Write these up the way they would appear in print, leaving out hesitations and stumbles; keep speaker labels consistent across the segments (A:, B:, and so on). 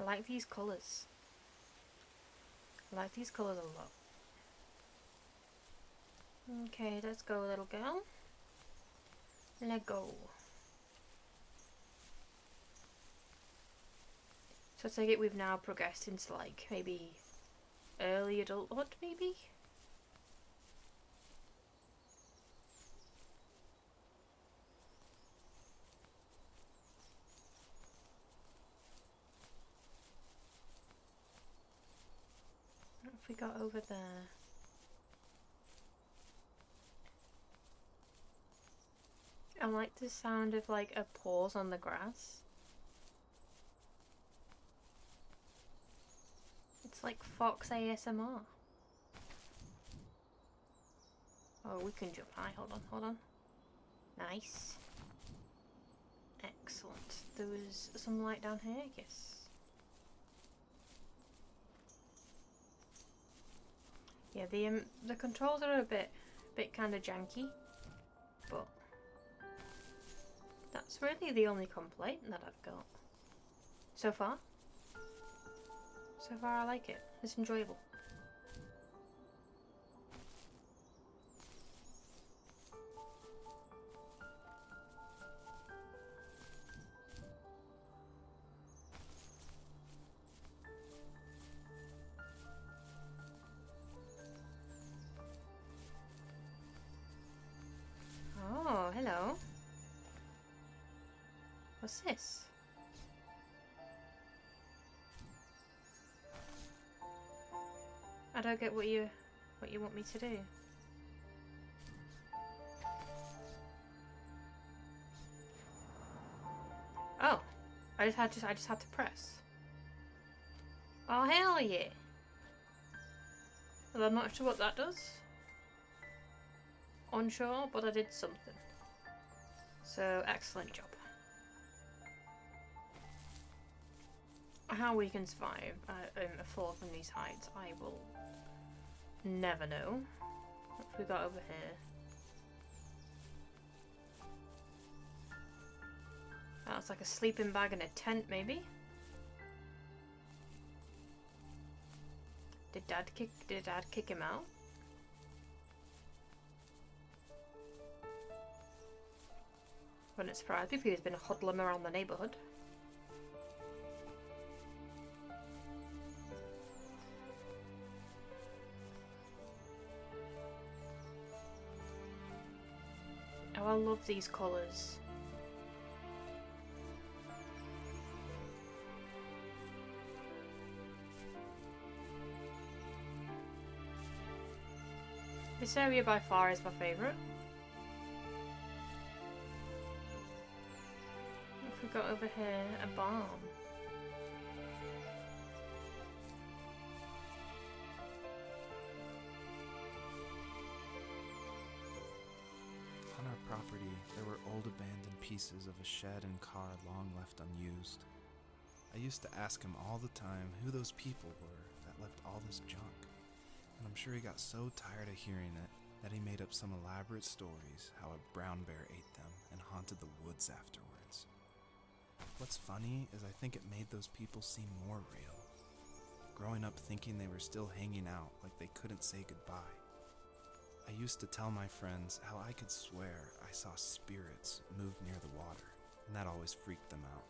A: like these colours. I like these colours a lot. Okay, let's go, little girl. Let go. So I take it we've now progressed into like maybe early adulthood, maybe? What have we got over there? I like the sound of like a pause on the grass. It's like Fox ASMR. Oh, we can jump high. Hold on, hold on. Nice. Excellent. There was some light down here, yes. Yeah, the controls are a bit kind of janky, but that's really the only complaint that I've got so far. So far, I like it. It's enjoyable. Oh, hello. What's this? I don't get what you want me to do. Oh, I just had to press. Oh, hell yeah. Well, I'm not sure what that does. Unsure, but I did something. So, excellent job. How we can survive a fall from these heights, I will never know. What have we got over here? That's like a sleeping bag and a tent, maybe? Did Dad kick him out? Wouldn't surprise me if he's been hoodlum around the neighbourhood. Oh, I love these colours. This area by far is my favourite. What have we got over here? A barn.
B: On our property, there were old abandoned pieces of a shed and car long left unused. I used to ask him all the time who those people were that left all this junk. And I'm sure he got so tired of hearing it that he made up some elaborate stories how a brown bear ate them and haunted the woods afterwards. What's funny is I think it made those people seem more real. Growing up thinking they were still hanging out like they couldn't say goodbye. I used to tell my friends how I could swear I saw spirits move near the water, and that always freaked them out.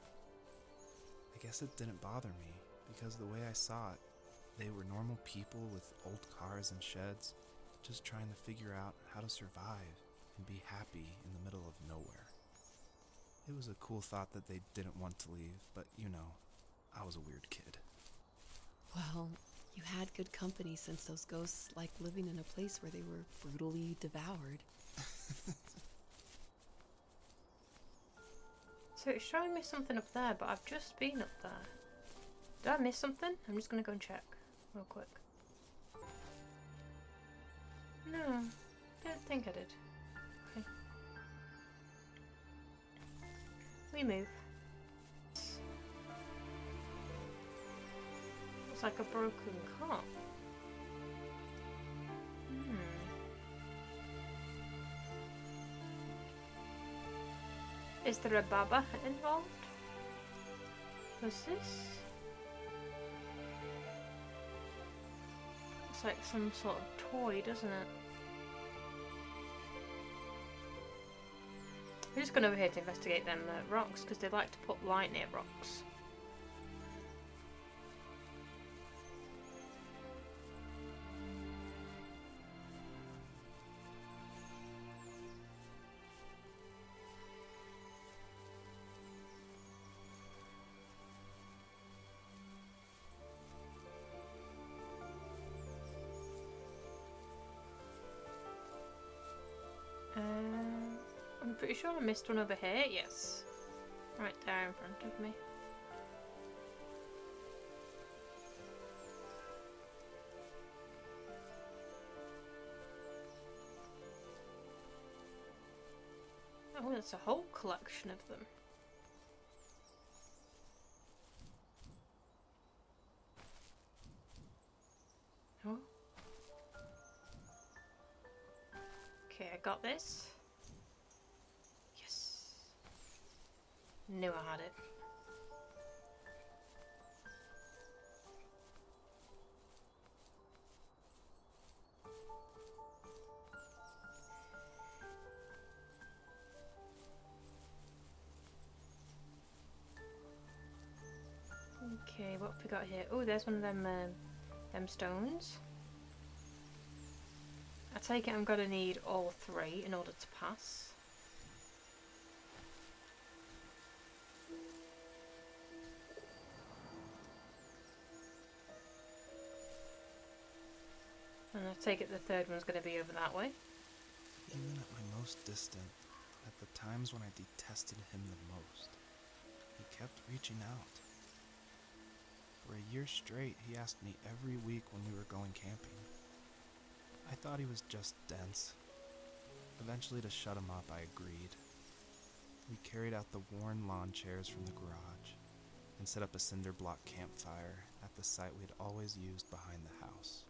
B: I guess it didn't bother me, because the way I saw it, they were normal people with old cars and sheds, just trying to figure out how to survive and be happy in the middle of nowhere. It was a cool thought that they didn't want to leave, but you know, I was a weird kid.
C: Well, you had good company since those ghosts liked living in a place where they were brutally devoured.
A: So it's showing me something up there, but I've just been up there. Did I miss something? I'm just gonna go and check real quick. No, don't think I did. Okay. We move. It's like a broken car. Is there a Baba involved? What's this? looks like some sort of toy, doesn't it? We're just going over here to investigate them rocks, because they like to put light near rocks. I'm pretty sure I missed one over here. Yes. Right there in front of me. Oh, that's a whole collection of them. Oh. Okay, I got this. Yes. Knew I had it. Okay, what have we got here? Oh, there's one of them stones. I take it I'm gonna need all three in order to pass. And I take it the third one's gonna be over that way.
B: Even at my most distant, at the times when I detested him the most, he kept reaching out. For a year straight, he asked me every week when we were going camping. I thought he was just dense. Eventually, to shut him up, I agreed. We carried out the worn lawn chairs from the garage and set up a cinder block campfire at the site we had always used behind the house.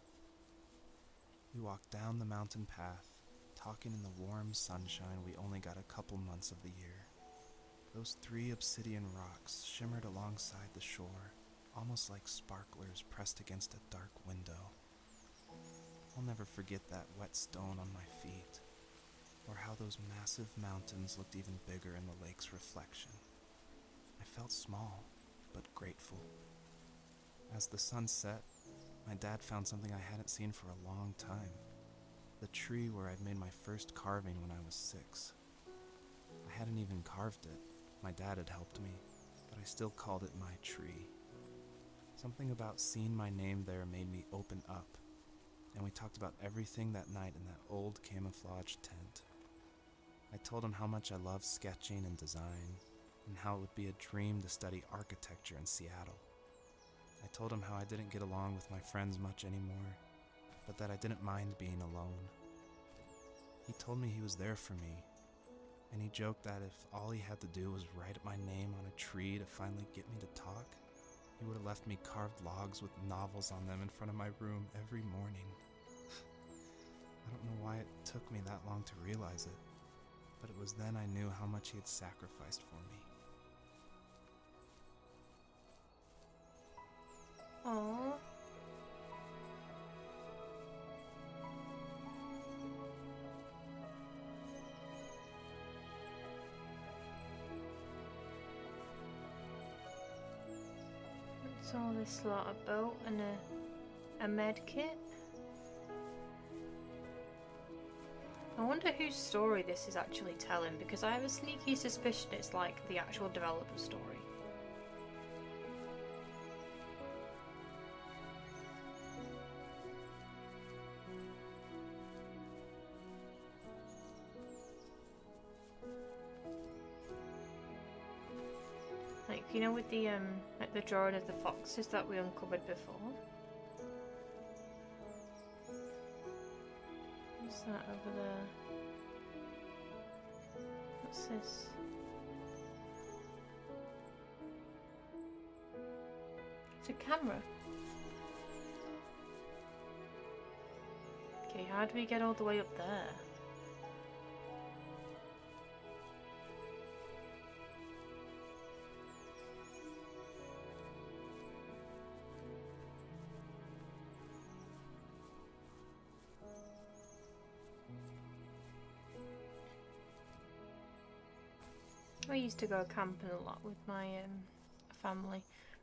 B: We walked down the mountain path, talking in the warm sunshine we only got a couple months of the year. Those 3 obsidian rocks shimmered alongside the shore, almost like sparklers pressed against a dark window. I'll never forget that wet stone on my feet, or how those massive mountains looked even bigger in the lake's reflection. I felt small, but grateful. As the sun set, my dad found something I hadn't seen for a long time. The tree where I'd made my first carving when I was 6. I hadn't even carved it. My dad had helped me, but I still called it my tree. Something about seeing my name there made me open up, and we talked about everything that night in that old camouflage tent. I told him how much I loved sketching and design, and how it would be a dream to study architecture in Seattle. I told him how I didn't get along with my friends much anymore, but that I didn't mind being alone. He told me he was there for me, and he joked that if all he had to do was write my name on a tree to finally get me to talk, he would have left me carved logs with novels on them in front of my room every morning. I don't know why it took me that long to realize it, but it was then I knew how much he had sacrificed for me.
A: Aww. What's all this lot? A boat and a med kit? I wonder whose story this is actually telling, because I have a sneaky suspicion it's like the actual developer's story. Like, you know, with the like the drawing of the foxes that we uncovered before. What's that over there? What's this? It's a camera. Okay, how do we get all the way up there? I used to go camping a lot with my family.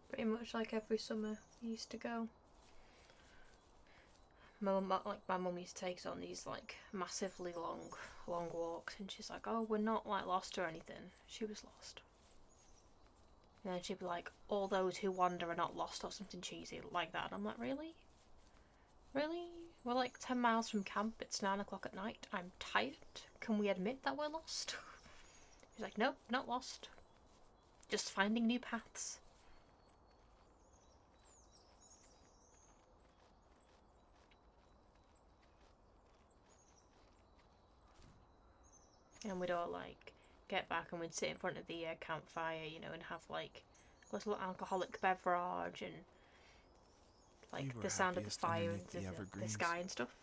A: Pretty much like every summer we used to go. My mum used to take us on these like massively long walks, and she's like, "Oh, we're not like lost or anything." She was lost. And then she'd be like, "All those who wander are not lost," or something cheesy like that. And I'm like, really? Really? We're like 10 miles from camp. It's 9 o'clock at night. I'm tired. Can we admit that we're lost? She's like, "Nope, not lost. Just finding new paths." And we'd all like get back and we'd sit in front of the campfire, you know, and have like a little alcoholic beverage and like
B: We were
A: the sound of the
B: happiest
A: fire and
B: underneath the
A: the
B: evergreens.
A: sky and stuff.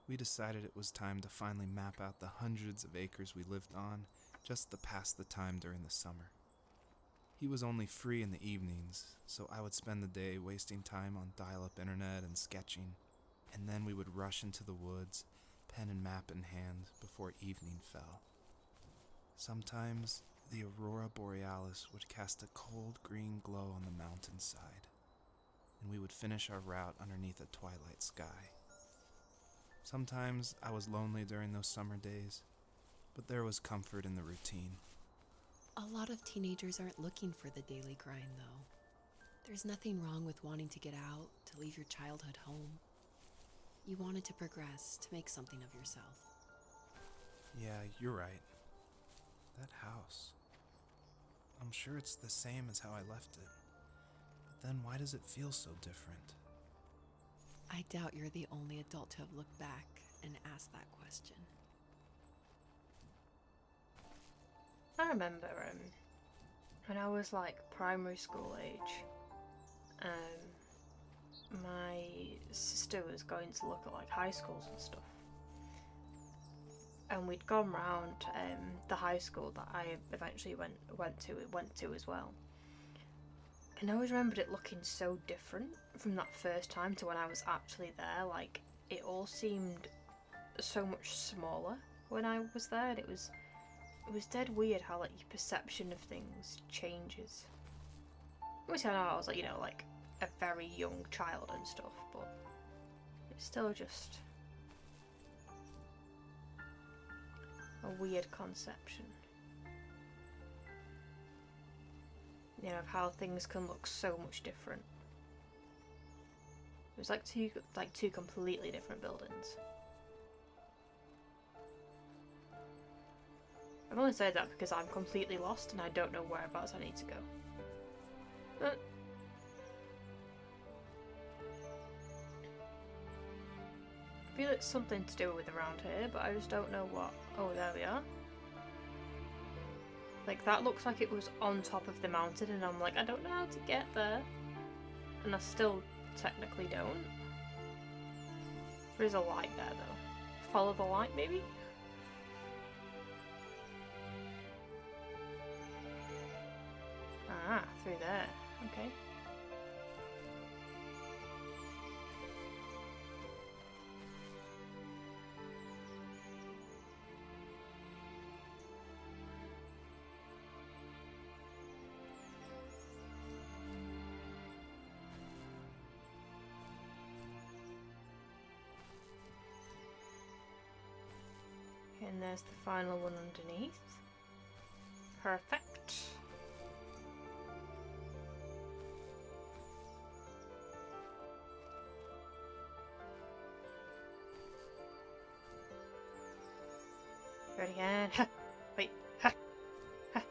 B: We decided it was time to finally map out the hundreds of acres we lived on just to pass the time during the summer. He was only free in the evenings, so I would spend the day wasting time on dial-up internet and sketching, and then we would rush into the woods, pen and map in hand, before evening fell. Sometimes the aurora borealis would cast a cold green glow on the mountainside, and we would finish our route underneath a twilight sky. Sometimes I was lonely during those summer days, but there was comfort in the routine.
C: A lot of teenagers aren't looking for the daily grind, though. There's nothing wrong with wanting to get out, to leave your childhood home. You wanted to progress, to make something of yourself.
B: Yeah, you're right. That house. I'm sure it's the same as how I left it. But then why does it feel so different?
C: I doubt you're the only adult to have looked back and asked that question.
A: I remember when I was like primary school age, my sister was going to look at like high schools and stuff. And we'd gone round the high school that I eventually went to as well. And I always remembered it looking so different from that first time to when I was actually there. Like, it all seemed so much smaller when I was there, and it was dead weird how like your perception of things changes. Obviously, I know I was like, you know, like a very young child and stuff, but it's still just a weird conception. You know, of how things can look so much different. It was like two completely different buildings. I've only said that because I'm completely lost and I don't know whereabouts I need to go. But I feel it's something to do with around here, but I just don't know what. Oh, there we are. Like, that looks like it was on top of the mountain, and I'm like, I don't know how to get there. And I still technically don't. There is a light there, though. Follow the light, maybe? Ah, through there. Okay. And there's the final one underneath. Perfect. Do it again. Ha! Wait. Ha! Ha!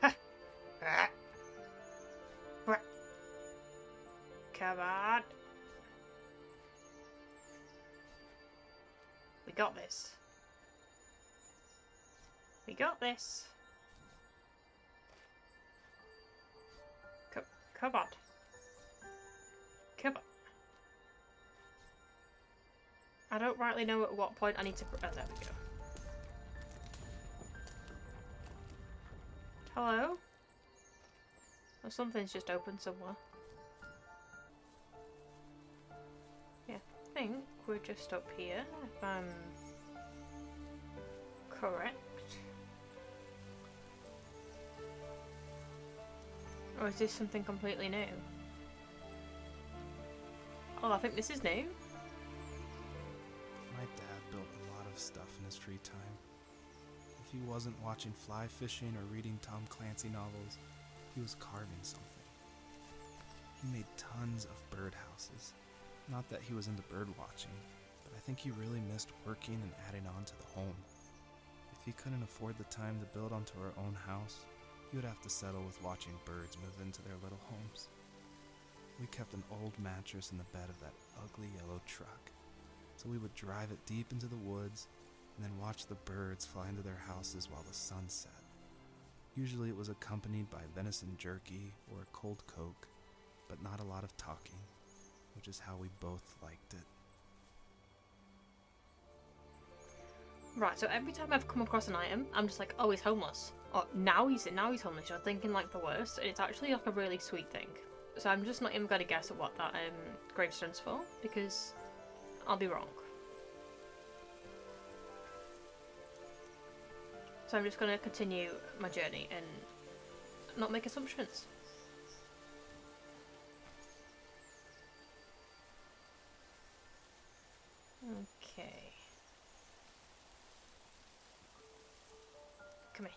A: Ha! Ah! Bra! Come on. We got this. We got this. Come on. Come on. I don't rightly know at what point I need to... Oh, there we go. Hello? Or something's just opened somewhere. Yeah, I think we're just up here, if I'm correct. Or is this something completely new? Oh, I think this is new.
B: My dad built a lot of stuff in his free time. If he wasn't watching fly fishing or reading Tom Clancy novels, he was carving something. He made tons of birdhouses. Not that he was into bird watching, but I think he really missed working and adding on to the home. If he couldn't afford the time to build onto our own house, he would have to settle with watching birds move into their little homes. We kept an old mattress in the bed of that ugly yellow truck, so we would drive it deep into the woods and then watch the birds fly into their houses while the sun set. Usually it was accompanied by venison jerky or a cold Coke, but not a lot of talking, which is how we both liked it.
A: Right, so every time I've come across an item, I'm just like, oh, he's homeless. Or now he's homeless. You're thinking like the worst, and it's actually like a really sweet thing. So I'm just not even going to guess at what that gravestone's for, because I'll be wrong. So I'm just going to continue my journey and not make assumptions. Okay. Come here.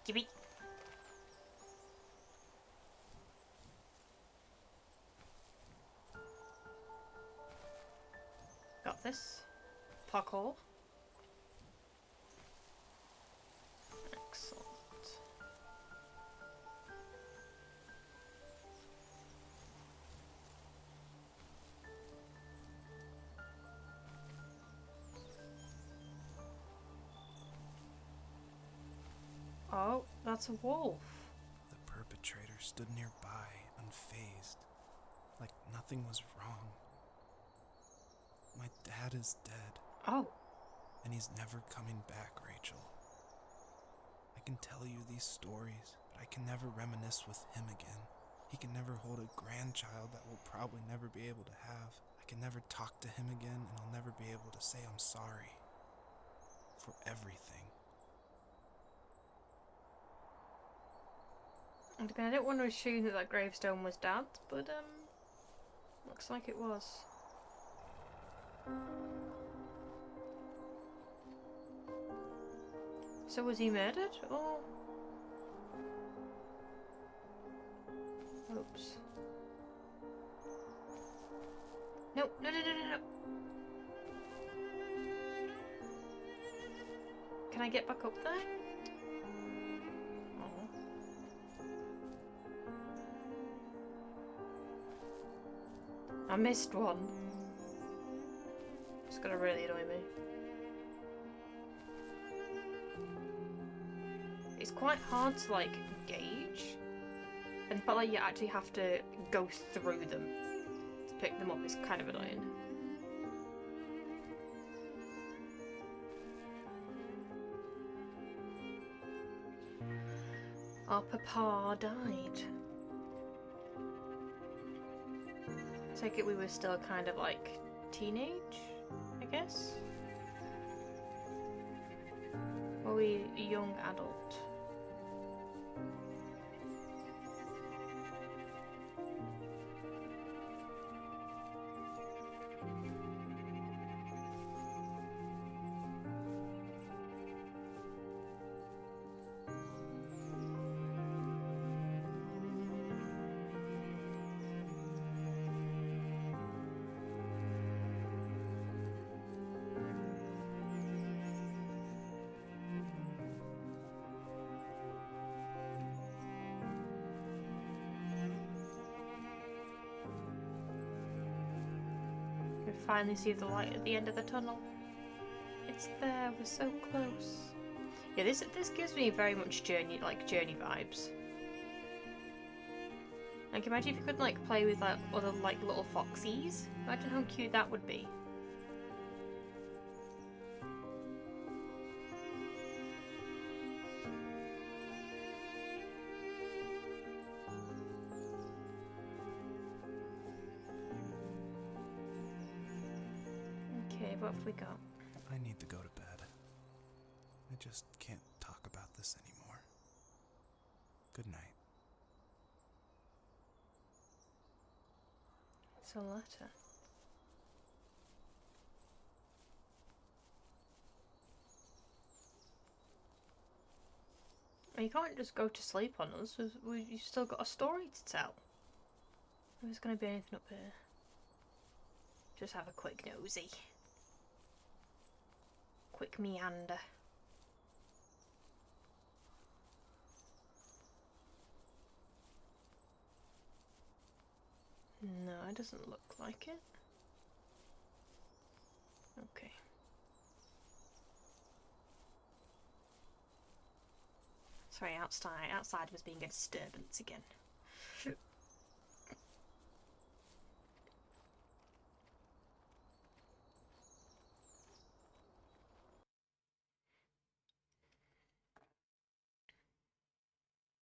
A: Give me. Got this. Parkour. Excellent. Oh, that's a wolf.
B: The perpetrator stood nearby, unfazed, like nothing was wrong. My dad is dead.
A: Oh.
B: And he's never coming back, Rachel. I can tell you these stories, but I can never reminisce with him again. He can never hold a grandchild that we'll probably never be able to have. I can never talk to him again, and I'll never be able to say I'm sorry. For everything.
A: And again, I didn't want to assume that that gravestone was Dad's, but looks like it was. So was he murdered, or? Oops. No, no, no, no, no, no. Can I get back up there? Oh. I missed one. It's gonna really annoy me. It's quite hard to like gauge, and the fact that you actually have to go through them to pick them up is kind of annoying. Our papa died. Take it we were still kind of like teenage, I guess? Were we a young adult? We finally see the light at the end of the tunnel. It's there, we're so close. Yeah, this gives me very much journey vibes. Like imagine if you could like play with like other like little foxies. Imagine how cute that would be. Okay, what have we got?
B: I need to go to bed. I just can't talk about this anymore. Good night.
A: a letter. You can't just go to sleep on us. You've still got a story to tell. If there's going to be anything up here. Just have a quick nosy. Quick meander. No, it doesn't look like it. Okay. Sorry, outside was being a disturbance again.